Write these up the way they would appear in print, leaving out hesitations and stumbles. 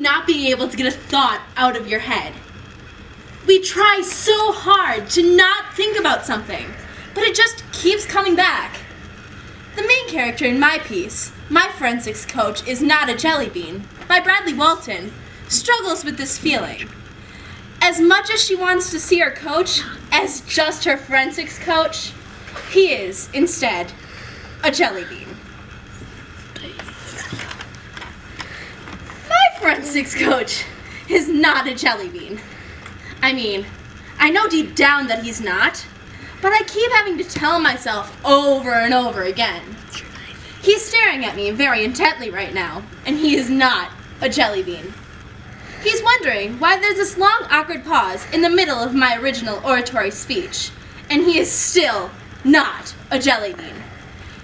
not being able to get a thought out of your head. We try so hard to not think about something, but it just keeps coming back. The main character in my piece, my forensics coach is not a Jellybean, by Bradley Walton, struggles with this feeling. As much as she wants to see her coach as just her forensics coach, he is, instead, a Jellybean. My forensics coach is not a Jellybean. I mean, I know deep down that he's not, but I keep having to tell myself over and over again. He's staring at me very intently right now, and he is not a Jellybean. He's wondering why there's this long, awkward pause in the middle of my original oratory speech, and he is still not a Jellybean.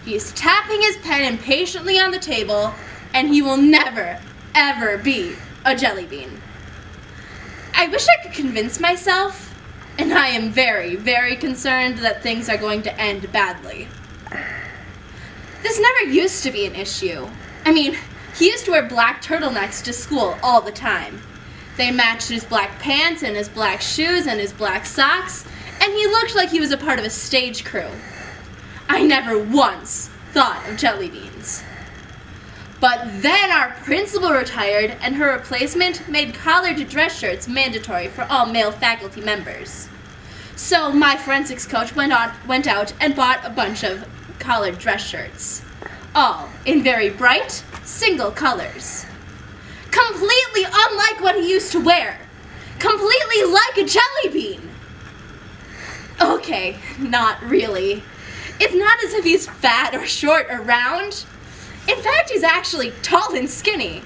He is tapping his pen impatiently on the table, and he will never, ever be a Jellybean. I wish I could convince myself, and I am very, very concerned that things are going to end badly. This never used to be an issue. I mean, he used to wear black turtlenecks to school all the time. They matched his black pants and his black shoes and his black socks, and he looked like he was a part of a stage crew. I never once thought of Jellybeans. But then our principal retired, and her replacement made collared dress shirts mandatory for all male faculty members. So my forensics coach went out and bought a bunch of collared dress shirts, all in very bright, single colors. Completely unlike what he used to wear. Completely like a Jellybean. Okay, not really. It's not as if he's fat or short or round. In fact, he's actually tall and skinny.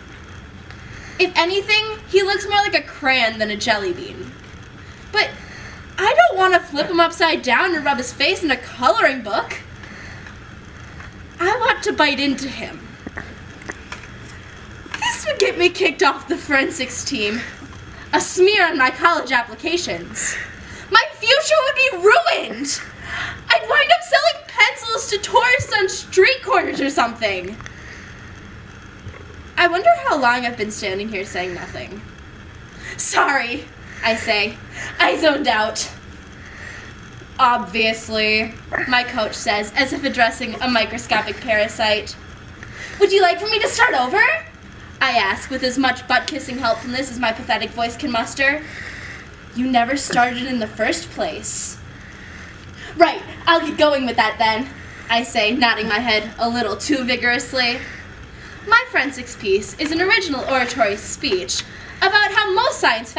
If anything, he looks more like a crayon than a Jellybean. But I don't want to flip him upside down and rub his face in a coloring book. I want to bite into him. This would get me kicked off the forensics team. A smear on my college applications. My future would be ruined. I'd wind up selling pencils to tourists on street corners or something. I wonder how long I've been standing here saying nothing. Sorry, I say. I zoned out. Obviously, my coach says, as if addressing a microscopic parasite. Would you like for me to start over? I ask, with as much butt-kissing helpfulness as my pathetic voice can muster. You never started in the first place. Right, I'll get going with that then, I say, nodding my head a little too vigorously. My forensics piece is an original oratory speech about how most science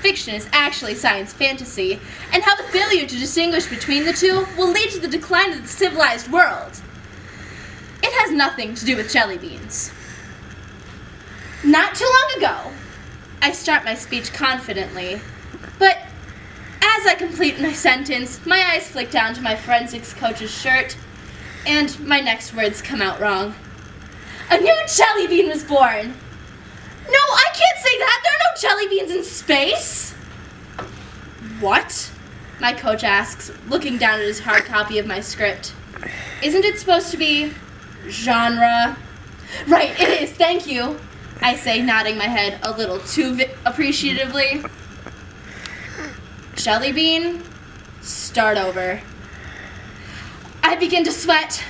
fiction is actually science fantasy, and how the failure to distinguish between the two will lead to the decline of the civilized world. It has nothing to do with Jellybeans. Not too long ago, I start my speech confidently, but as I complete my sentence, my eyes flick down to my forensics coach's shirt, and my next words come out wrong. A new Jellybean was born. No, I can't say that. There are no Jellybeans in space. What? My coach asks, looking down at his hard copy of my script. Isn't it supposed to be genre? Right, it is, thank you, I say, nodding my head a little too appreciatively. Jellybean, start over. I begin to sweat.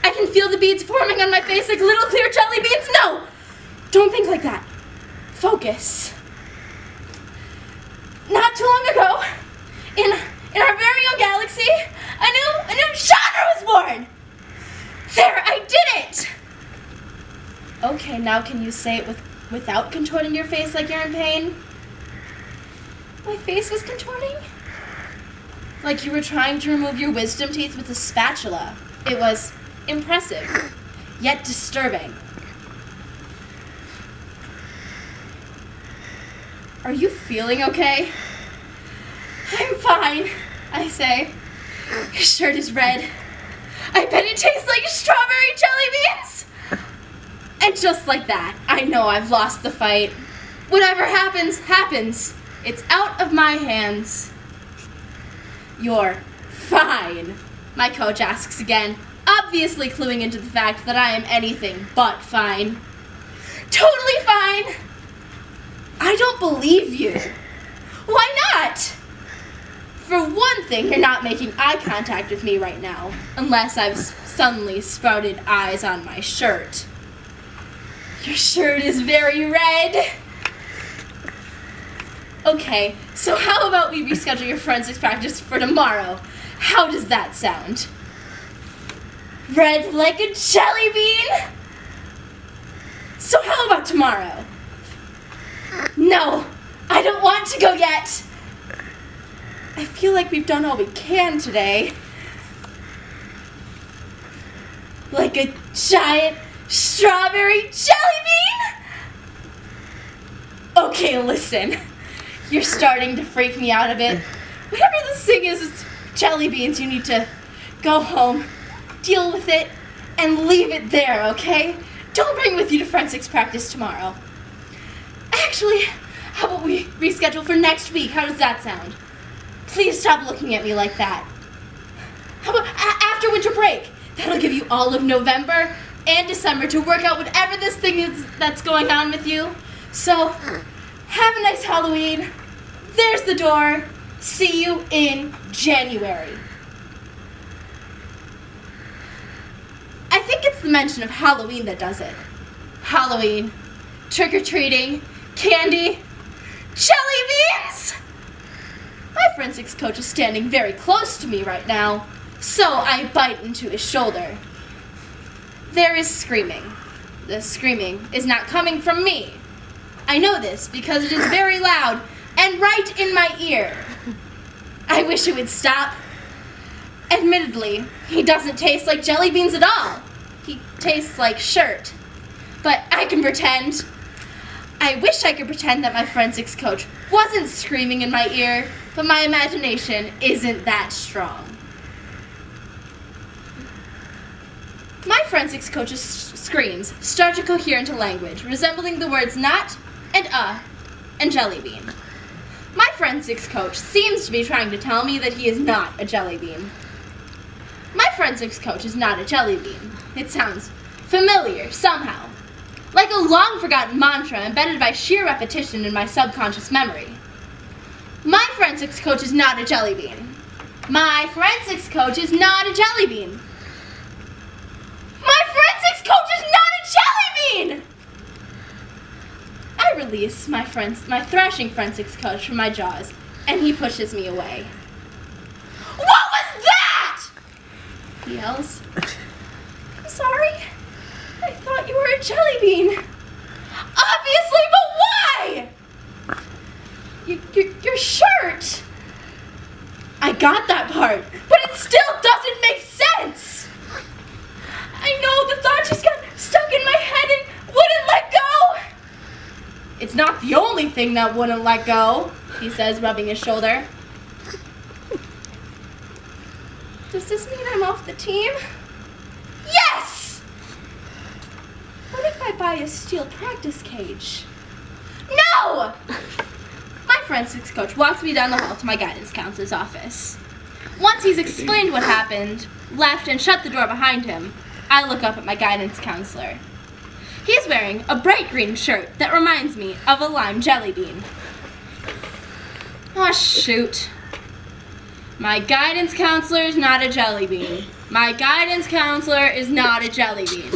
I can feel the beads forming on my face like little clear jelly beans. No! Don't think like that. Focus. Not too long ago, in our very own galaxy, a new genre was born! There, I did it! Okay, now can you say it without contorting your face like you're in pain? My face was contorting? Like you were trying to remove your wisdom teeth with a spatula. It was impressive, yet disturbing. Are you feeling okay? I'm fine, I say. Your shirt is red. I bet it tastes like strawberry jelly beans! And just like that, I know I've lost the fight. Whatever happens, happens. It's out of my hands. You're fine, my coach asks again, obviously cluing into the fact that I am anything but fine. Totally fine! don't believe you. Why not? For one thing, you're not making eye contact with me right now, unless I've suddenly sprouted eyes on my shirt. Your shirt is very red. Okay, so how about we reschedule your forensics practice for tomorrow? How does that sound? Red like a jelly bean? So how about tomorrow? No, I don't want to go yet. I feel like we've done all we can today. Like a giant strawberry jelly bean? Okay, listen. You're starting to freak me out a bit. Whatever this thing is, it's jelly beans. You need to go home, deal with it, and leave it there, okay? Don't bring it with you to forensics practice tomorrow. Actually, how about we reschedule for next week? How does that sound? Please stop looking at me like that. How about after winter break? That'll give you all of November and December to work out whatever this thing is that's going on with you. So, have a nice Halloween. There's the door. See you in January. I think it's the mention of Halloween that does it. Halloween, trick-or-treating, candy, jelly beans! My forensics coach is standing very close to me right now, so I bite into his shoulder. There is screaming. The screaming is not coming from me. I know this because it is very loud and right in my ear. I wish it would stop. Admittedly, he doesn't taste like jelly beans at all. He tastes like shirt. But I can pretend. I wish I could pretend that my forensics coach wasn't screaming in my ear, but my imagination isn't that strong. My forensics coach's screams start to cohere into language, resembling the words not and and jelly bean. My forensics coach seems to be trying to tell me that he is not a jelly bean. My forensics coach is not a jelly bean. It sounds familiar somehow, like a long-forgotten mantra embedded by sheer repetition in my subconscious memory. My forensics coach is not a jelly bean. My forensics coach is not a jelly bean. My forensics coach is not a jelly bean! I release my thrashing forensics coach from my jaws, and he pushes me away. What was that? He yells. I'm sorry. I thought you were a jelly bean. Obviously, but why? Your shirt. I got that part, but it still doesn't make sense. I know the thought just got stuck in my head and wouldn't let go. It's not the only thing that wouldn't let go, he says, rubbing his shoulder. Does this mean I'm off the team? Yes! What if I buy a steel practice cage? No! My forensics coach walks me down the hall to my guidance counselor's office. Once he's explained what happened, left and shut the door behind him, I look up at my guidance counselor. He's wearing a bright green shirt that reminds me of a lime jelly bean. Oh, shoot. My guidance counselor is not a jelly bean. My guidance counselor is not a jelly bean.